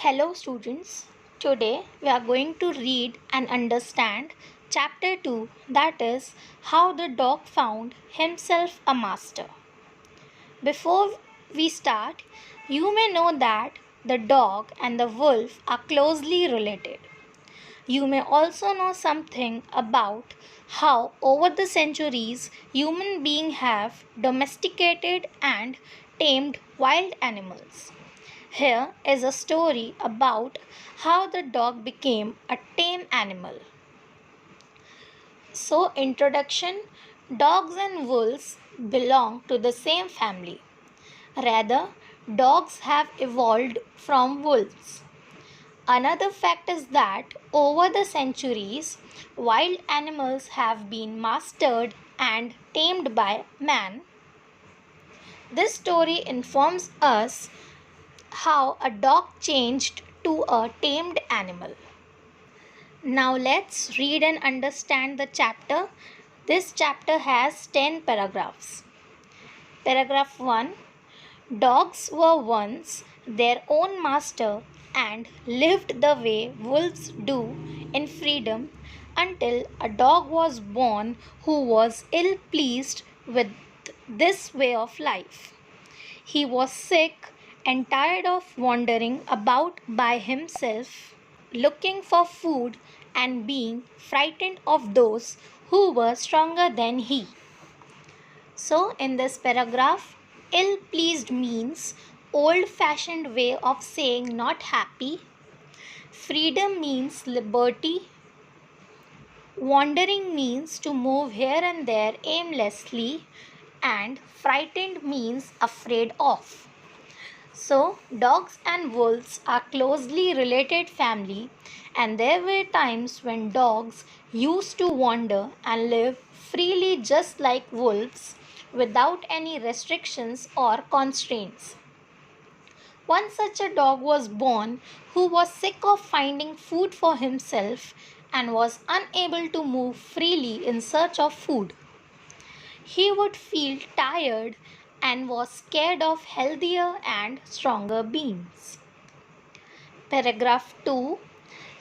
Hello students, today we are going to read and understand chapter 2, that is how the dog found himself a master. Before we start, you may know that the dog and the wolf are closely related. You may also know something about how over the centuries human beings have domesticated and tamed wild animals. Here is a story about how the dog became a tame animal. So, introduction: dogs and wolves belong to the same family. Rather, dogs have evolved from wolves. Another fact is that over the centuries, wild animals have been mastered and tamed by man. This story informs us how a dog changed to a tamed animal. Now let's read and understand the chapter. This chapter has 10 paragraphs. Paragraph 1: Dogs were once their own master and lived the way wolves do in freedom until a dog was born who was ill pleased with this way of life. He was sick and tired of wandering about by himself, looking for food and being frightened of those who were stronger than he. So, in this paragraph, ill pleased means old fashioned way of saying not happy. Freedom means liberty. Wandering means to move here and there aimlessly. And frightened means afraid of. So, dogs and wolves are closely related family, and there were times when dogs used to wander and live freely just like wolves without any restrictions or constraints. One such a dog was born who was sick of finding food for himself and was unable to move freely in search of food. He would feel tired and was scared of healthier and stronger beings. Paragraph 2: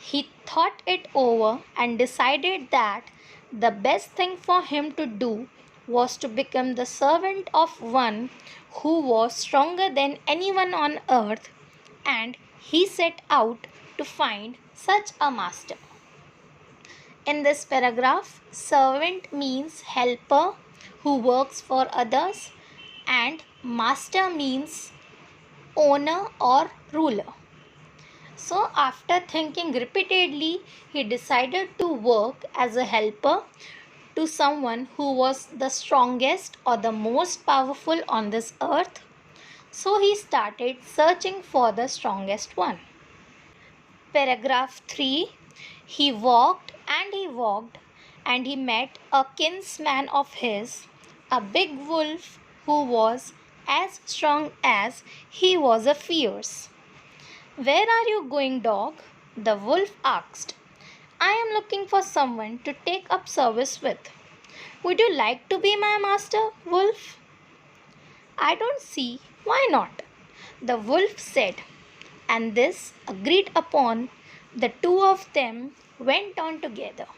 He thought it over and decided that the best thing for him to do was to become the servant of one who was stronger than anyone on earth, and he set out to find such a master. In this paragraph, servant means helper who works for others, and master means owner or ruler. So, after thinking repeatedly, he decided to work as a helper to someone who was the strongest or the most powerful on this earth. So, he started searching for the strongest one. Paragraph 3: He walked and he met a kinsman of his, a big wolf who was as strong as he was fierce. "Where are you going, dog?" the wolf asked. "I am looking for someone to take up service with. Would you like to be my master, wolf?" "I don't see why not," the wolf said, and this agreed upon, the two of them went on together.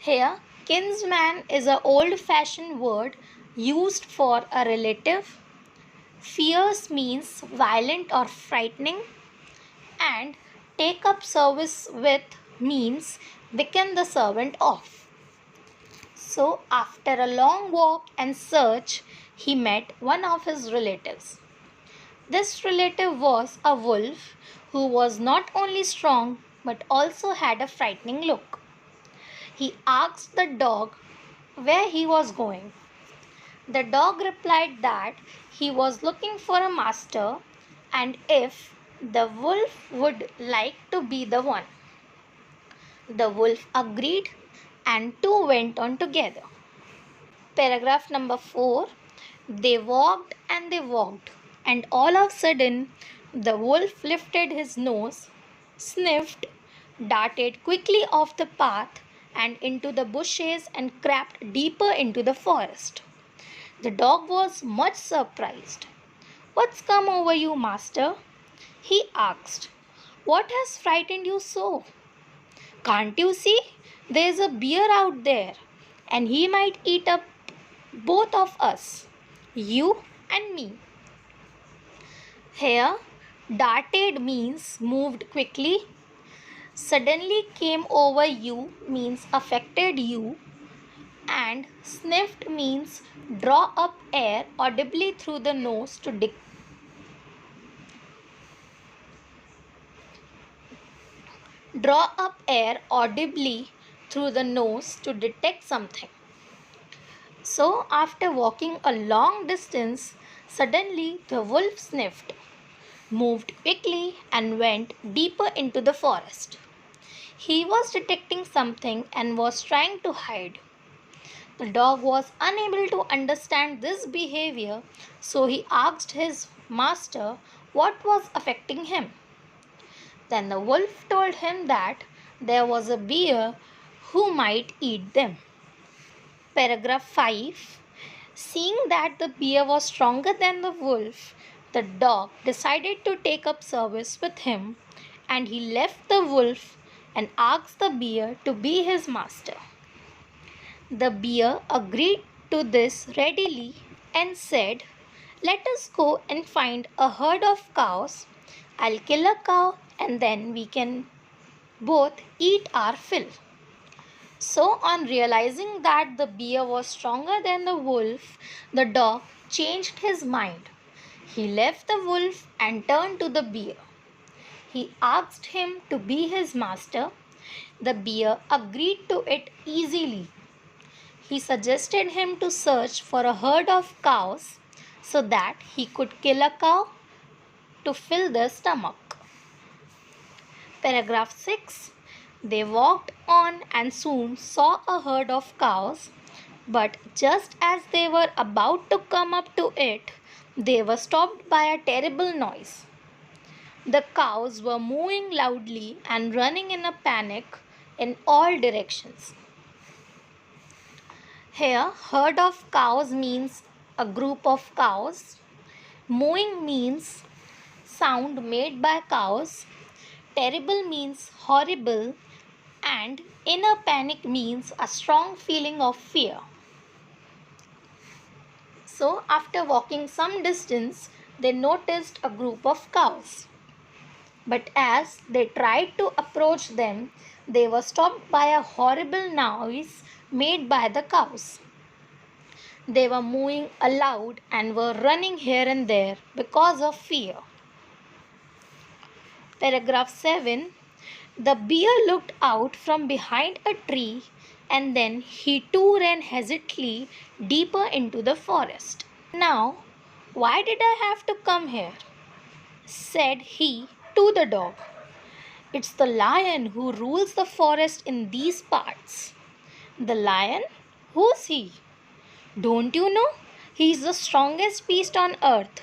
Here, kinsman is an old-fashioned word used for a relative. Fierce means violent or frightening, and take up service with means become the servant of. So, after a long walk and search, he met one of his relatives. This relative was a wolf who was not only strong but also had a frightening look. He asked the dog where he was going. The dog replied that he was looking for a master and if the wolf would like to be the one. The wolf agreed and two went on together. Paragraph number 4. They walked, and all of a sudden the wolf lifted his nose, sniffed, darted quickly off the path and into the bushes and crept deeper into the forest. The dog was much surprised. "What's come over you, master?" he asked. What has frightened you so? Can't you see? There's a bear out there, and he might eat up both of us, you and me. Here, darted means moved quickly. Suddenly came over you means affected you. And sniffed means draw up air audibly through the nose to draw up air audibly through the nose to detect something. So, after walking a long distance, suddenly the wolf sniffed, moved quickly, and went deeper into the forest. He was detecting something and was trying to hide. The dog was unable to understand this behavior, so he asked his master what was affecting him. Then the wolf told him that there was a bear who might eat them. Paragraph 5. Seeing that the bear was stronger than the wolf, the dog decided to take up service with him, and he left the wolf and asked the bear to be his master. The bear agreed to this readily and said, "Let us go and find a herd of cows. I'll kill a cow and then we can both eat our fill." So, on realizing that the bear was stronger than the wolf, the dog changed his mind. He left the wolf and turned to the bear. He asked him to be his master. The bear agreed to it easily. He suggested him to search for a herd of cows so that he could kill a cow to fill their stomach. Paragraph 6. They walked on and soon saw a herd of cows, but just as they were about to come up to it, they were stopped by a terrible noise. The cows were mooing loudly and running in a panic in all directions. Here, herd of cows means a group of cows. Mooing means sound made by cows. Terrible means horrible. And inner panic means a strong feeling of fear. So, after walking some distance, they noticed a group of cows. But as they tried to approach them, they were stopped by a horrible noise made by the cows. They were mooing aloud and were running here and there because of fear. Paragraph 7. The bear looked out from behind a tree and then he too ran hesitantly deeper into the forest. "Now, why did I have to come here?" said he to the dog. "It's the lion who rules the forest in these parts." "The lion? Who's he?" "Don't you know? He's the strongest beast on earth."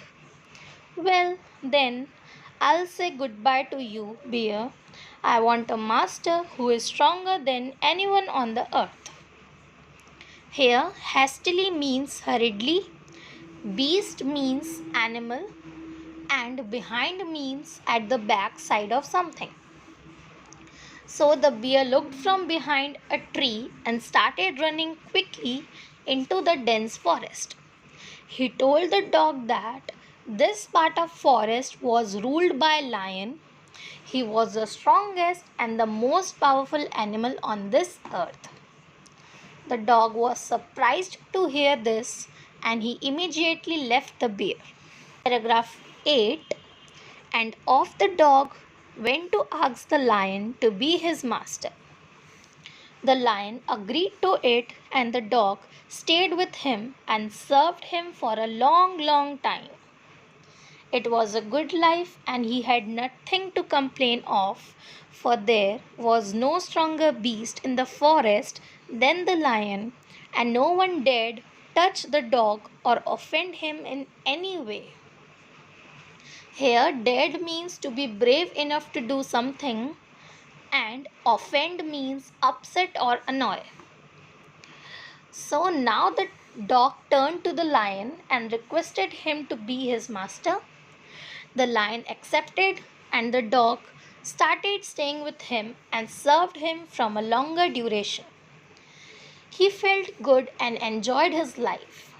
"Well, then, I'll say goodbye to you, bear. I want a master who is stronger than anyone on the earth." Here, hastily means hurriedly, beast means animal, and behind means at the back side of something. So the bear looked from behind a tree and started running quickly into the dense forest. He told the dog that this part of forest was ruled by a lion. He was the strongest and the most powerful animal on this earth. The dog was surprised to hear this and he immediately left the bear. Paragraph 8. And off the dog went to ask the lion to be his master. The lion agreed to it and the dog stayed with him and served him for a long, long time. It was a good life and he had nothing to complain of, for there was no stronger beast in the forest than the lion, and no one dared touch the dog or offend him in any way. Here, dared means to be brave enough to do something, and offend means upset or annoy. So now the dog turned to the lion and requested him to be his master. The lion accepted and the dog started staying with him and served him from a longer duration. He felt good and enjoyed his life.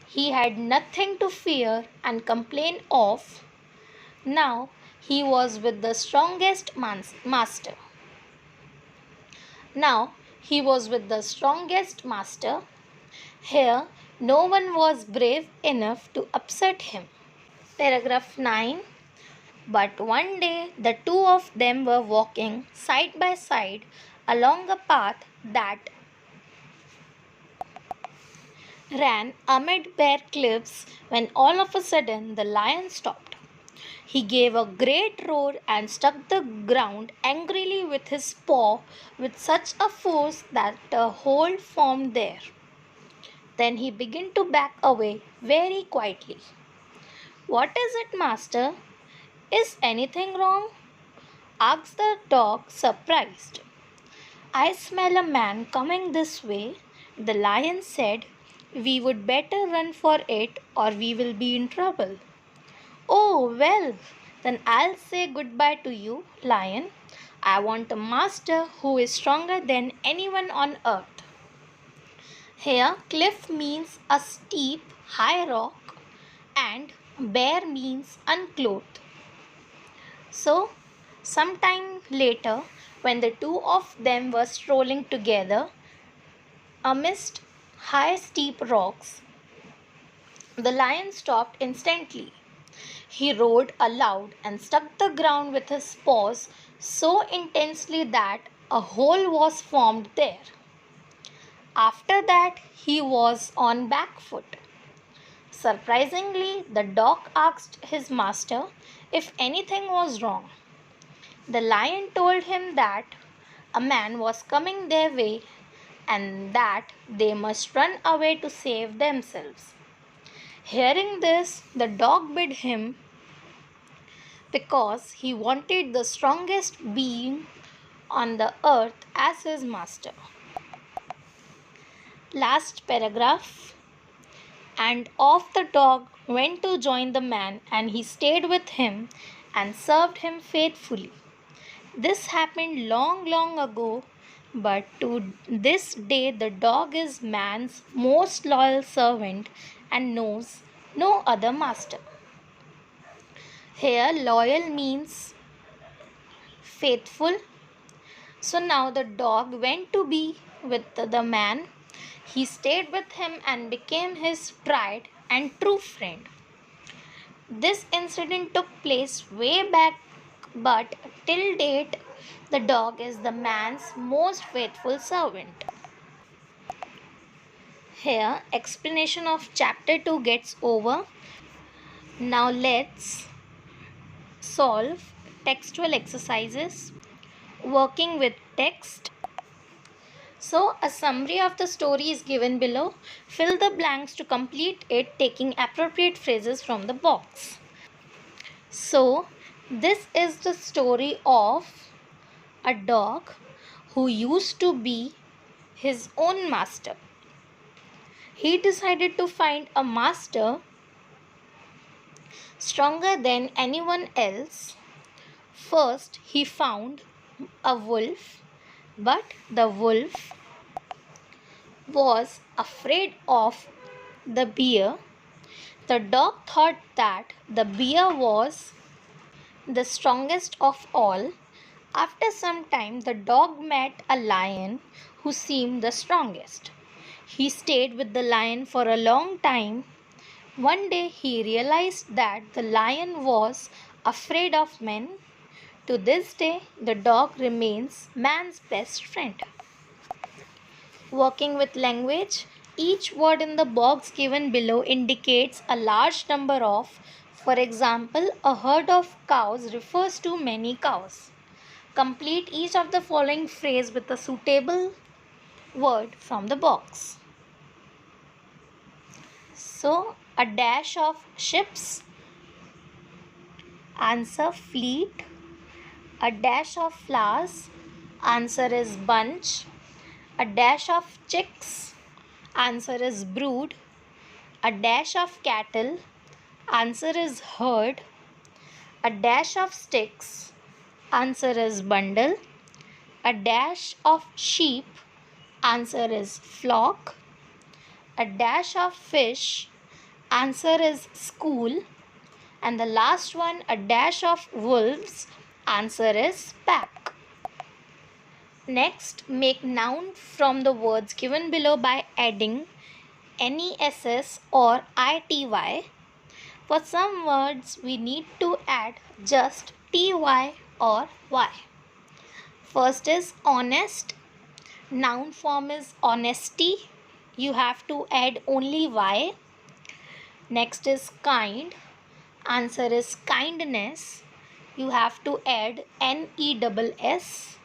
He had nothing to fear and complain of. Now he was with the strongest master. Now he was with the strongest master. Here no one was brave enough to upset him. Paragraph 9. But one day the two of them were walking side by side along a path that ran amid bare cliffs when all of a sudden the lion stopped. He gave a great roar and struck the ground angrily with his paw with such a force that a hole formed there. Then he began to back away very quietly. "What is it, master? Is anything wrong?" asked the dog, surprised. "I smell a man coming this way," the lion said. "We would better run for it or we will be in trouble." "Oh, well, then I'll say goodbye to you, lion. I want a master who is stronger than anyone on earth." Here, cliff means a steep, high rock, and bare means unclothed. So, sometime later, when the two of them were strolling together amidst high, steep rocks, the lion stopped instantly. He roared aloud and struck the ground with his paws so intensely that a hole was formed there. After that, he was on back foot. Surprisingly, the dog asked his master if anything was wrong. The lion told him that a man was coming their way and that they must run away to save themselves. Hearing this, the dog bid him because he wanted the strongest being on the earth as his master. Last paragraph. And off the dog went to join the man, and he stayed with him and served him faithfully. This happened long, long ago, but to this day the dog is man's most loyal servant and knows no other master. Here, loyal means faithful. So now the dog went to be with the man. He stayed with him and became his tried and true friend. This incident took place way back, but till date, the dog is the man's most faithful servant. Here, explanation of chapter 2 gets over. Now let's solve textual exercises. Working with text. So, a summary of the story is given below. Fill the blanks to complete it, taking appropriate phrases from the box. So, this is the story of a dog who used to be his own master. He decided to find a master stronger than anyone else. First, he found a wolf, but the wolf was afraid of the bear. The dog thought that the bear was the strongest of all. After some time, the dog met a lion who seemed the strongest. He stayed with the lion for a long time. One day, he realized that the lion was afraid of men. To this day, the dog remains man's best friend. Working with language. Each word in the box given below indicates a large number of. For example, a herd of cows refers to many cows. Complete each of the following phrase with a suitable word from the box. So, a dash of ships. Answer, fleet. A dash of flowers. Answer is bunch. A dash of chicks. Answer is brood. A dash of cattle. Answer is herd. A dash of sticks. Answer is bundle. A dash of sheep. Answer is flock. A dash of fish. Answer is school. And the last one, a dash of wolves. Answer is pack. Next, make noun from the words given below by adding NESS or ITY. For some words, we need to add just TY or Y. First is honest. Noun form is honesty. You have to add only Y. Next is kind. Answer is kindness. You have to add NESS.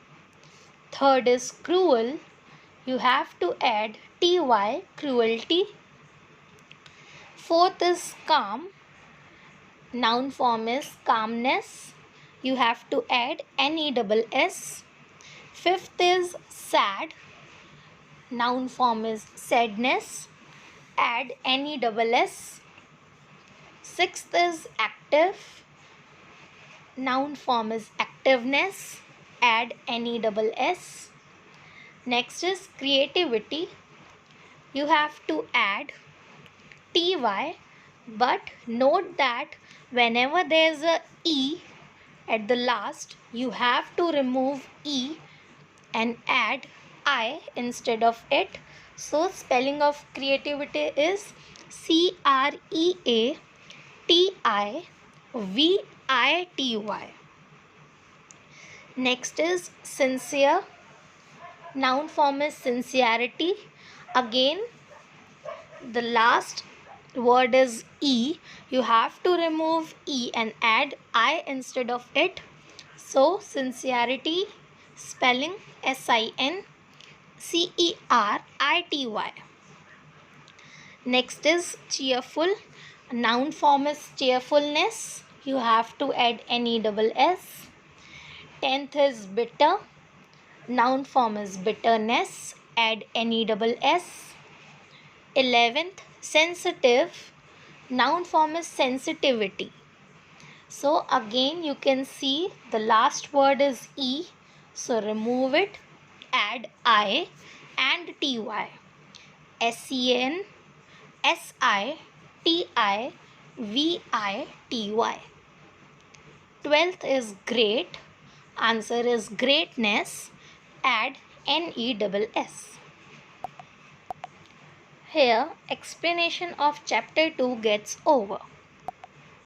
Third is cruel. You have to add TY, cruelty. Fourth is calm. Noun form is calmness. You have to add NESS. Fifth is sad. Noun form is sadness. Add NESS. Sixth is active. Noun form is activeness. Add NESS. Next is creativity. You have to add TY, but note that whenever there is a E at the last, you have to remove E and add I instead of it. So spelling of creativity is CREATIVITY. Next is sincere. Noun form is sincerity. Again, the last word is E. You have to remove E and add I instead of it. So sincerity, spelling SINCERITY. Next is cheerful. Noun form is cheerfulness. You have to add NESS. 10th is bitter. Noun form is bitterness. Add NESS. 11th, sensitive. Noun form is sensitivity. So again you can see the last word is E. So remove it. Add I and TY. SENSITIVITY. 12th is great. Answer is greatness. Add NESS. Here explanation of chapter 2 gets over.